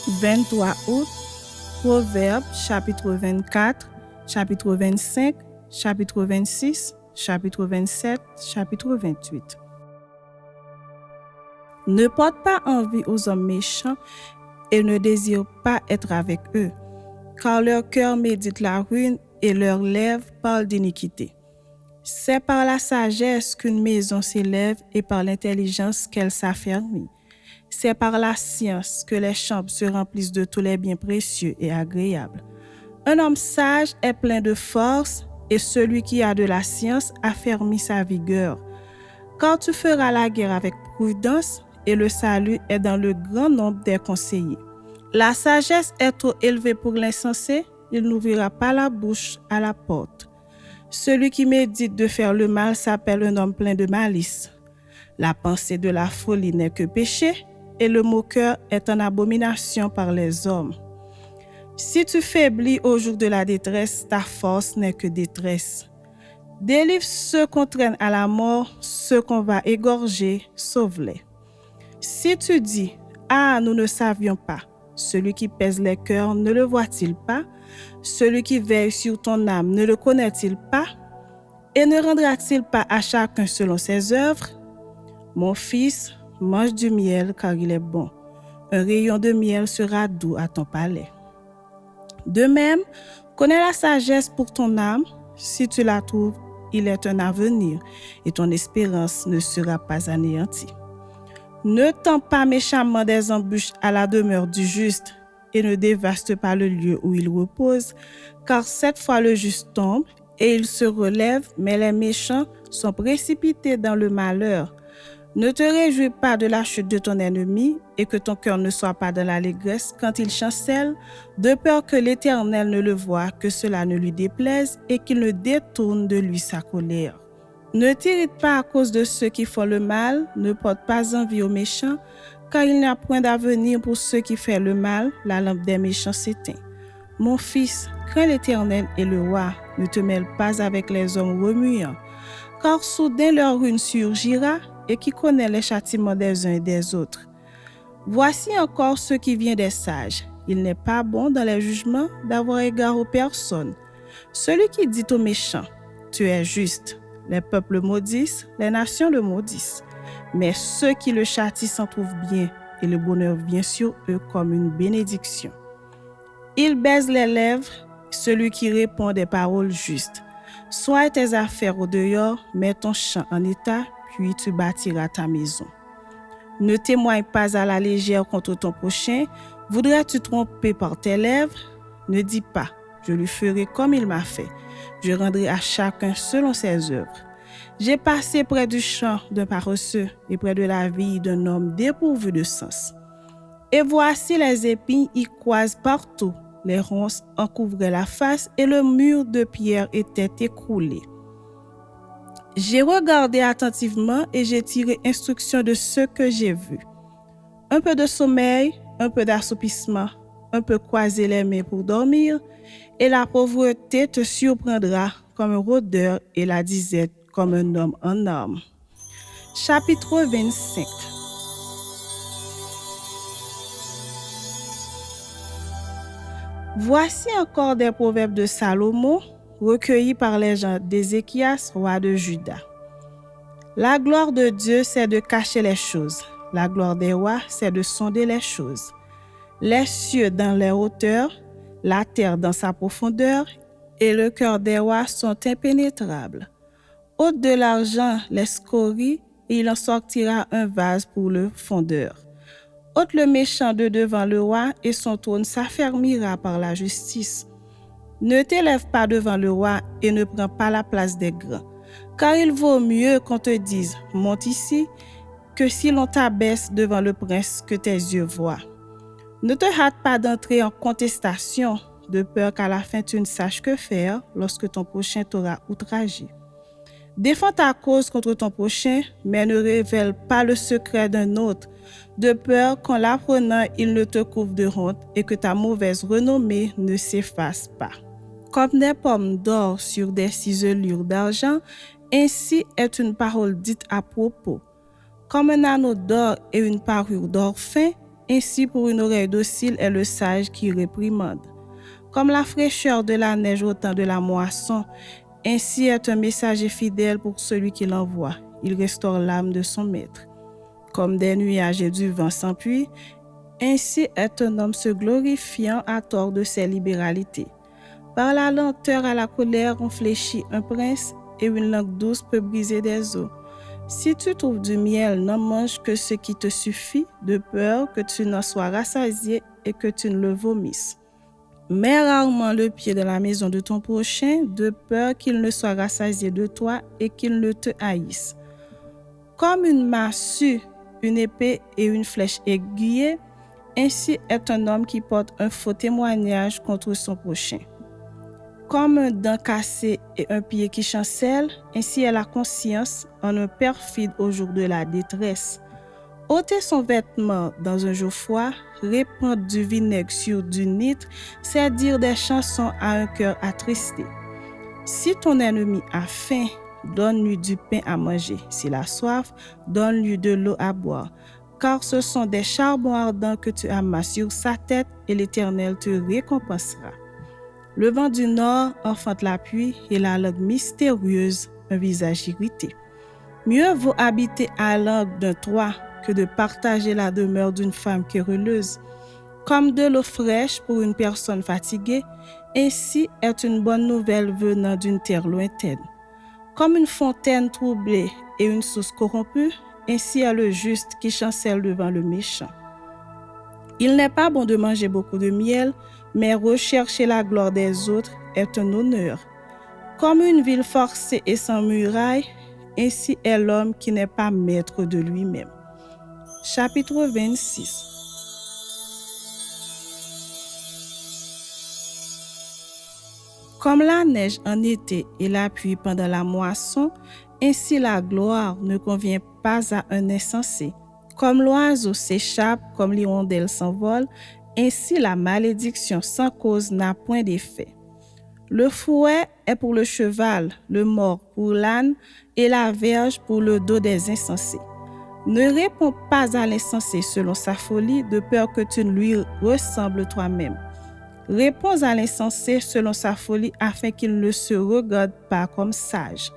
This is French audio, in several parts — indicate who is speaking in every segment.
Speaker 1: 23 août, Proverbes, chapitre 24, chapitre 25, chapitre 26, chapitre 27, chapitre 28. Ne porte pas envie aux hommes méchants et ne désire pas être avec eux, car leur cœur médite la ruine et leurs lèvres parlent d'iniquité. C'est par la sagesse qu'une maison s'élève et par l'intelligence qu'elle s'affermit. C'est par la science que les chambres se remplissent de tous les biens précieux et agréables. Un homme sage est plein de force et celui qui a de la science affermit sa vigueur. Car tu feras la guerre avec prudence et le salut est dans le grand nombre des conseillers. La sagesse est trop élevée pour l'insensé, il n'ouvrira pas la bouche à la porte. Celui qui médite de faire le mal s'appelle un homme plein de malice. La pensée de la folie n'est que péché, et le moqueur est en abomination par les hommes. Si tu faiblis au jour de la détresse, ta force n'est que détresse. Délivre ceux qu'on traîne à la mort, ceux qu'on va égorger, sauve-les. Si tu dis, « Ah, nous ne savions pas », celui qui pèse les cœurs ne le voit-il pas? Celui qui veille sur ton âme ne le connaît-il pas? Et ne rendra-t-il pas à chacun selon ses œuvres? Mon fils, mange du miel car il est bon. Un rayon de miel sera doux à ton palais. De même, connais la sagesse pour ton âme. Si tu la trouves, il est un avenir et ton espérance ne sera pas anéantie. Ne tends pas méchamment des embûches à la demeure du juste et ne dévaste pas le lieu où il repose, car cette fois le juste tombe et il se relève, mais les méchants sont précipités dans le malheur. Ne te réjouis pas de la chute de ton ennemi et que ton cœur ne soit pas dans l'allégresse quand il chancelle, de peur que l'Éternel ne le voie, que cela ne lui déplaise et qu'il ne détourne de lui sa colère. Ne t'irrite pas à cause de ceux qui font le mal, ne porte pas envie aux méchants, car il n'y a point d'avenir pour ceux qui font le mal, la lampe des méchants s'éteint. Mon fils, crains l'Éternel et le roi, ne te mêle pas avec les hommes remuants, car soudain leur ruine surgira, et qui connaît les châtiments des uns et des autres. Voici encore ce qui vient des sages. Il n'est pas bon dans les jugements d'avoir égard aux personnes. Celui qui dit aux méchants, « Tu es juste », les peuples maudissent, les nations le maudissent. Mais ceux qui le châtient s'en trouvent bien, et le bonheur vient sur eux comme une bénédiction. Il baise les lèvres, celui qui répond des paroles justes. Sois tes affaires au dehors, mets ton champ en état, puis tu bâtiras ta maison. Ne témoigne pas à la légère contre ton prochain. Voudrais-tu tromper par tes lèvres? Ne dis pas, je lui ferai comme il m'a fait. Je rendrai à chacun selon ses œuvres. J'ai passé près du champ d'un paresseux et près de la vie d'un homme dépourvu de sens. Et voici les épines y croisent partout. Les ronces en couvraient la face et le mur de pierre était écroulé. J'ai regardé attentivement et j'ai tiré instruction de ce que j'ai vu. Un peu de sommeil, un peu d'assoupissement, un peu croiser les mains pour dormir, et la pauvreté te surprendra comme un rôdeur et la disette comme un homme en armes. Chapitre 25. Voici encore des proverbes de Salomon, recueillis par les gens d'Ézéchias, roi de Juda. La gloire de Dieu, c'est de cacher les choses. La gloire des rois, c'est de sonder les choses. Les cieux dans les hauteurs, la terre dans sa profondeur, et le cœur des rois sont impénétrables. Ôte de l'argent les scories, et il en sortira un vase pour le fondeur. Ôte le méchant de devant le roi, et son trône s'affermira par la justice. Ne t'élève pas devant le roi, et ne prends pas la place des grands. Car il vaut mieux qu'on te dise « monte ici » que si l'on t'abaisse devant le prince que tes yeux voient. Ne te hâte pas d'entrer en contestation, de peur qu'à la fin tu ne saches que faire lorsque ton prochain t'aura outragé. Défends ta cause contre ton prochain, mais ne révèle pas le secret d'un autre, de peur qu'en l'apprenant il ne te couvre de honte et que ta mauvaise renommée ne s'efface pas. Comme des pommes d'or sur des ciselures d'argent, ainsi est une parole dite à propos. Comme un anneau d'or et une parure d'or fin, Ainsi, pour une oreille docile est le sage qui réprimande. Comme la fraîcheur de la neige au temps de la moisson, ainsi est un messager fidèle pour celui qui l'envoie. Il restaure l'âme de son maître. Comme des nuages et du vent sans pluie, ainsi est un homme se glorifiant à tort de ses libéralités. Par la lenteur à la colère, on fléchit un prince, et une langue douce peut briser des os. Si tu trouves du miel, n'en mange que ce qui te suffit, de peur que tu n'en sois rassasié et que tu ne le vomisses. Mets rarement le pied dans la maison de ton prochain, de peur qu'il ne soit rassasié de toi et qu'il ne te haïsse. Comme une massue, une épée et une flèche aiguillée, ainsi est un homme qui porte un faux témoignage contre son prochain. Comme un dent cassé et un pied qui chancelle, ainsi est la conscience en un perfide au jour de la détresse. Ôter son vêtement dans un jour froid, répandre du vinaigre sur du nitre, c'est dire des chansons à un cœur attristé. Si ton ennemi a faim, donne-lui du pain à manger. S'il a soif, donne-lui de l'eau à boire. Car ce sont des charbons ardents que tu amasses sur sa tête et l'Éternel te récompensera. Le vent du nord enfante la pluie et la langue mystérieuse, un visage irrité. Mieux vaut habiter à l'angle d'un toit que de partager la demeure d'une femme querelleuse. Comme de l'eau fraîche pour une personne fatiguée, ainsi est une bonne nouvelle venant d'une terre lointaine. Comme une fontaine troublée et une source corrompue, ainsi est le juste qui chancelle devant le méchant. Il n'est pas bon de manger beaucoup de miel, mais rechercher la gloire des autres est un honneur. Comme une ville forcée et sans muraille, ainsi est l'homme qui n'est pas maître de lui-même. Chapitre 26. Comme la neige en été et la pluie pendant la moisson, ainsi la gloire ne convient pas à un insensé. Comme l'oiseau s'échappe, comme l'hirondelle s'envole, ainsi la malédiction sans cause n'a point d'effet. Le fouet est pour le cheval, le mors pour l'âne et la verge pour le dos des insensés. Ne réponds pas à l'insensé selon sa folie, de peur que tu ne lui ressembles toi-même. Réponds à l'insensé selon sa folie afin qu'il ne se regarde pas comme sage.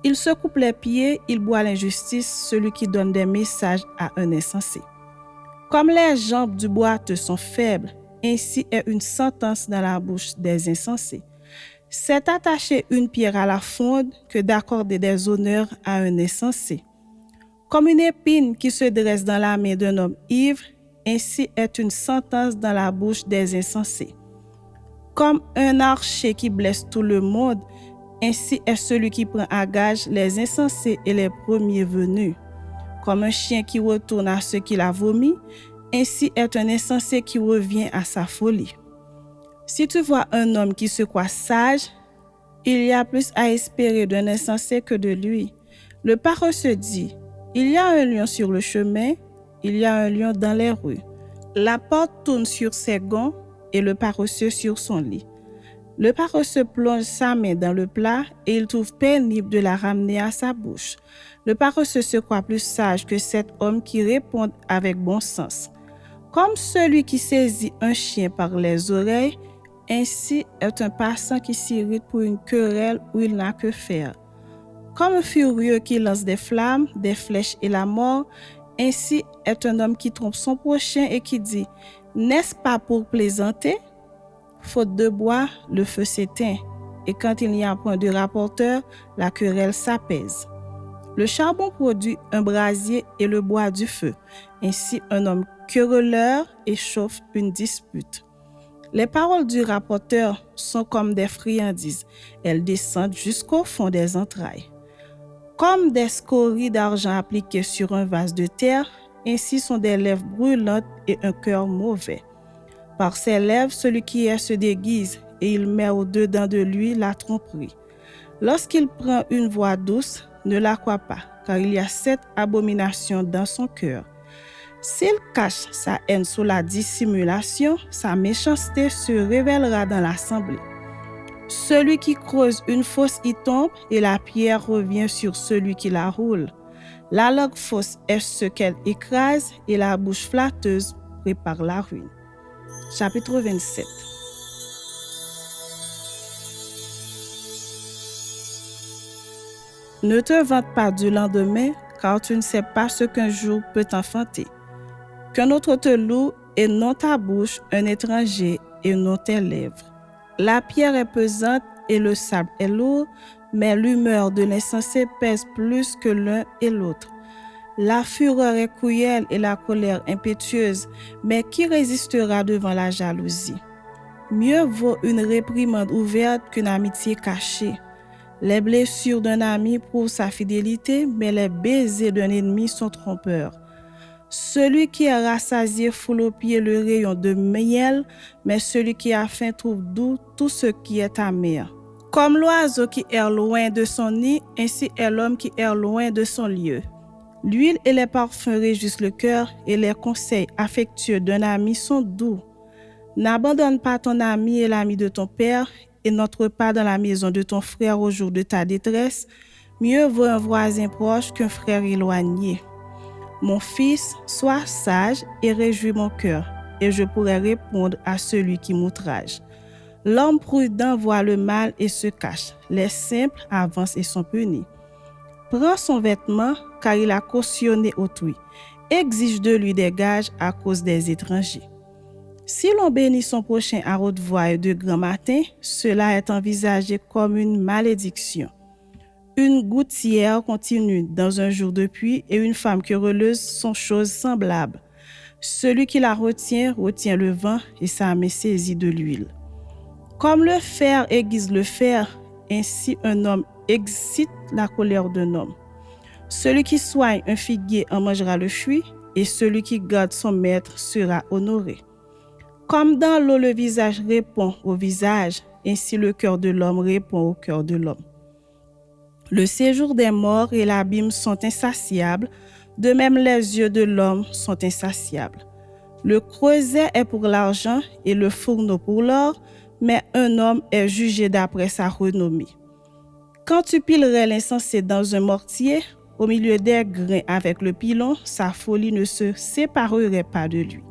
Speaker 1: Il se coupe les pieds, il boit l'injustice, celui qui donne des messages à un insensé. Comme les jambes du boiteux sont faibles, ainsi est une sentence dans la bouche des insensés. C'est attacher une pierre à la fonde que d'accorder des honneurs à un insensé. Comme une épine qui se dresse dans la main d'un homme ivre, ainsi est une sentence dans la bouche des insensés. Comme un archer qui blesse tout le monde, ainsi est celui qui prend à gage les insensés et les premiers venus. Comme un chien qui retourne à ce qu'il a vomi, ainsi est un insensé qui revient à sa folie. Si tu vois un homme qui se croit sage, il y a plus à espérer d'un insensé que de lui. Le paresseux dit, il y a un lion sur le chemin, il y a un lion dans les rues. La porte tourne sur ses gonds et le paresseux sur son lit. Le paresseux plonge sa main dans le plat et il trouve pénible de la ramener à sa bouche. Le paresseux se croit plus sage que cet homme qui répond avec bon sens. Comme celui qui saisit un chien par les oreilles, ainsi est un passant qui s'irrite pour une querelle où il n'a que faire. Comme un furieux qui lance des flammes, des flèches et la mort, ainsi est un homme qui trompe son prochain et qui dit « N'est-ce pas pour plaisanter ?» Faute de bois, le feu s'éteint, et quand il n'y a point de rapporteur, la querelle s'apaise. Le charbon produit un brasier et le bois du feu. Ainsi, un homme querelleur échauffe une dispute. Les paroles du rapporteur sont comme des friandises. Elles descendent jusqu'au fond des entrailles. Comme des scories d'argent appliquées sur un vase de terre, ainsi sont des lèvres brûlantes et un cœur mauvais. Par ses lèvres, celui qui est se déguise, et il met au-dedans de lui la tromperie. Lorsqu'il prend une voix douce, ne la crois pas, car il y a 7 abominations dans son cœur. S'il cache sa haine sous la dissimulation, sa méchanceté se révélera dans l'assemblée. Celui qui creuse une fosse y tombe, et la pierre revient sur celui qui la roule. La langue fausse est ce qu'elle écrase, et la bouche flatteuse prépare la ruine. Chapitre 27. Ne te vante pas du lendemain, car tu ne sais pas ce qu'un jour peut t'enfanter. Qu'un autre te loue et non ta bouche, un étranger et non tes lèvres. La pierre est pesante et le sable est lourd, mais l'humeur de l'insensé pèse plus que l'un et l'autre. La fureur est cruelle et la colère impétueuse, mais qui résistera devant la jalousie? Mieux vaut une réprimande ouverte qu'une amitié cachée. Les blessures d'un ami prouvent sa fidélité, mais les baisers d'un ennemi sont trompeurs. Celui qui est rassasié foule aux pieds le rayon de miel, mais celui qui a faim trouve doux tout ce qui est amer. Comme l'oiseau qui erre loin de son nid, ainsi est l'homme qui erre loin de son lieu. L'huile et les parfums réjouissent le cœur, et les conseils affectueux d'un ami sont doux. N'abandonne pas ton ami et l'ami de ton père, et n'entre pas dans la maison de ton frère au jour de ta détresse. Mieux vaut un voisin proche qu'un frère éloigné. Mon fils, sois sage et réjouis mon cœur, et je pourrai répondre à celui qui m'outrage. L'homme prudent voit le mal et se cache. Les simples avancent et sont punis. Prends son vêtement, car il a cautionné autrui. Exige de lui des gages à cause des étrangers. Si l'on bénit son prochain à haute voix et de grand matin, cela est envisagé comme une malédiction. Une gouttière continue dans un jour de pluie et une femme querelleuse sont choses semblables. Celui qui la retient le vent et sa main saisit de l'huile. Comme le fer aiguise le fer, ainsi un homme excite la colère d'un homme. Celui qui soigne un figuier en mangera le fruit, et celui qui garde son maître sera honoré. Comme dans l'eau le visage répond au visage, ainsi le cœur de l'homme répond au cœur de l'homme. Le séjour des morts et l'abîme sont insatiables, de même les yeux de l'homme sont insatiables. Le creuset est pour l'argent et le fourneau pour l'or, mais un homme est jugé d'après sa renommée. Quand tu pilerais l'insensé dans un mortier, au milieu des grains avec le pilon, sa folie ne se séparerait pas de lui.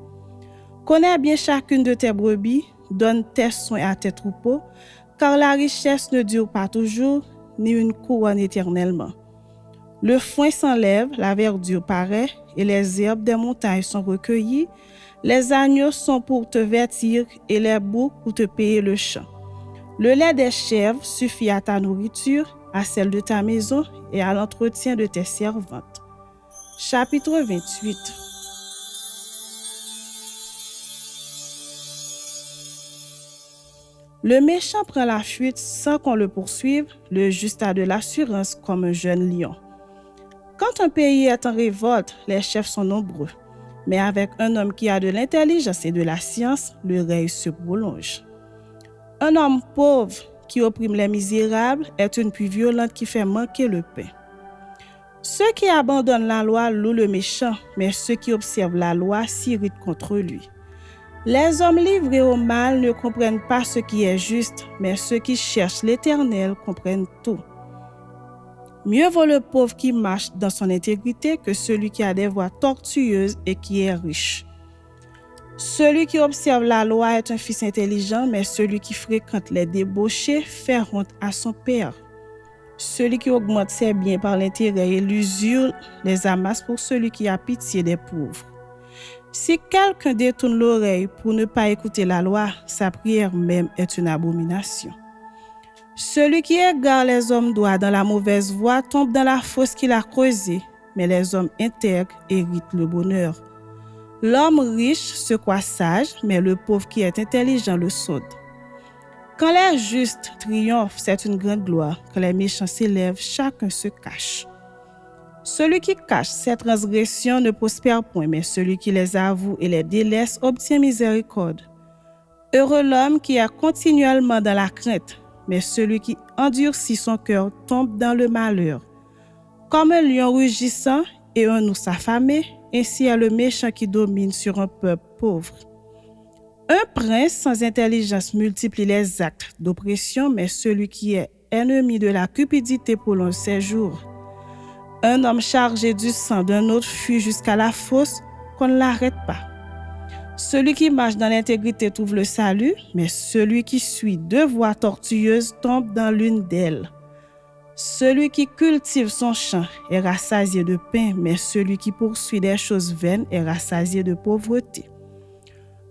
Speaker 1: Connais bien chacune de tes brebis, donne tes soins à tes troupeaux, car la richesse ne dure pas toujours, ni une couronne éternellement. Le foin s'enlève, la verdure paraît, et les herbes des montagnes sont recueillies. Les agneaux sont pour te vêtir, et les boucs pour te payer le champ. Le lait des chèvres suffit à ta nourriture, à celle de ta maison et à l'entretien de tes servantes. Chapitre 28. Le méchant prend la fuite sans qu'on le poursuive, le juste a de l'assurance comme un jeune lion. Quand un pays est en révolte, les chefs sont nombreux, mais avec un homme qui a de l'intelligence et de la science, le règne se prolonge. Un homme pauvre qui opprime les misérables est une pluie violente qui fait manquer le pain. Ceux qui abandonnent la loi louent le méchant, mais ceux qui observent la loi s'irritent contre lui. Les hommes livrés au mal ne comprennent pas ce qui est juste, mais ceux qui cherchent l'Éternel comprennent tout. Mieux vaut le pauvre qui marche dans son intégrité que celui qui a des voies tortueuses et qui est riche. Celui qui observe la loi est un fils intelligent, mais celui qui fréquente les débauchés fait honte à son père. Celui qui augmente ses biens par l'intérêt et l'usure les amasse pour celui qui a pitié des pauvres. Si quelqu'un détourne l'oreille pour ne pas écouter la loi, sa prière même est une abomination. Celui qui égare les hommes droits dans la mauvaise voie tombe dans la fosse qu'il a creusée, mais les hommes intègres héritent le bonheur. L'homme riche se croit sage, mais le pauvre qui est intelligent le sonde. Quand les justes triomphent, c'est une grande gloire. Quand les méchants s'élèvent, chacun se cache. Celui qui cache ses transgressions ne prospère point, mais celui qui les avoue et les délaisse obtient miséricorde. Heureux l'homme qui est continuellement dans la crainte, mais celui qui endurcit son cœur tombe dans le malheur. Comme un lion rugissant et un ours affamé, ainsi est le méchant qui domine sur un peuple pauvre. Un prince sans intelligence multiplie les actes d'oppression, mais celui qui est ennemi de la cupidité prolonge ses jours. Un homme chargé du sang d'un autre fuit jusqu'à la fosse qu'on ne l'arrête pas. Celui qui marche dans l'intégrité trouve le salut, mais celui qui suit deux voies tortueuses tombe dans l'une d'elles. Celui qui cultive son champ est rassasié de pain, mais celui qui poursuit des choses vaines est rassasié de pauvreté.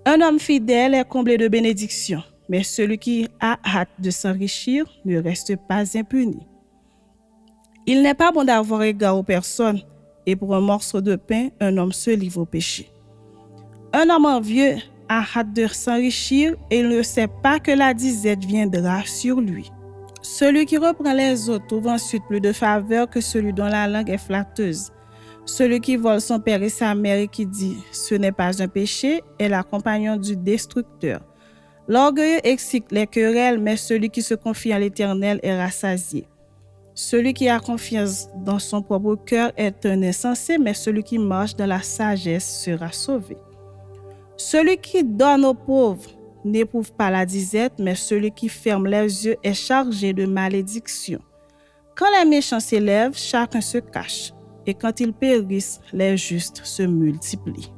Speaker 1: Un homme fidèle est comblé de bénédictions, mais celui qui a hâte de s'enrichir ne reste pas impuni. Il n'est pas bon d'avoir égard aux personnes, et pour un morceau de pain, un homme se livre au péché. Un homme envieux a hâte de s'enrichir et il ne sait pas que la disette viendra sur lui. Celui qui reprend les autres trouve ensuite plus de faveur que celui dont la langue est flatteuse. Celui qui vole son père et sa mère et qui dit « ce n'est pas un péché » est la compagnon du destructeur. L'orgueilleux excite les querelles, mais celui qui se confie en l'Éternel est rassasié. Celui qui a confiance dans son propre cœur est un insensé, mais celui qui marche dans la sagesse sera sauvé. Celui qui donne aux pauvres n'éprouve pas la disette, mais celui qui ferme les yeux est chargé de malédiction. Quand les méchants s'élèvent, chacun se cache, et quand ils périssent, les justes se multiplient.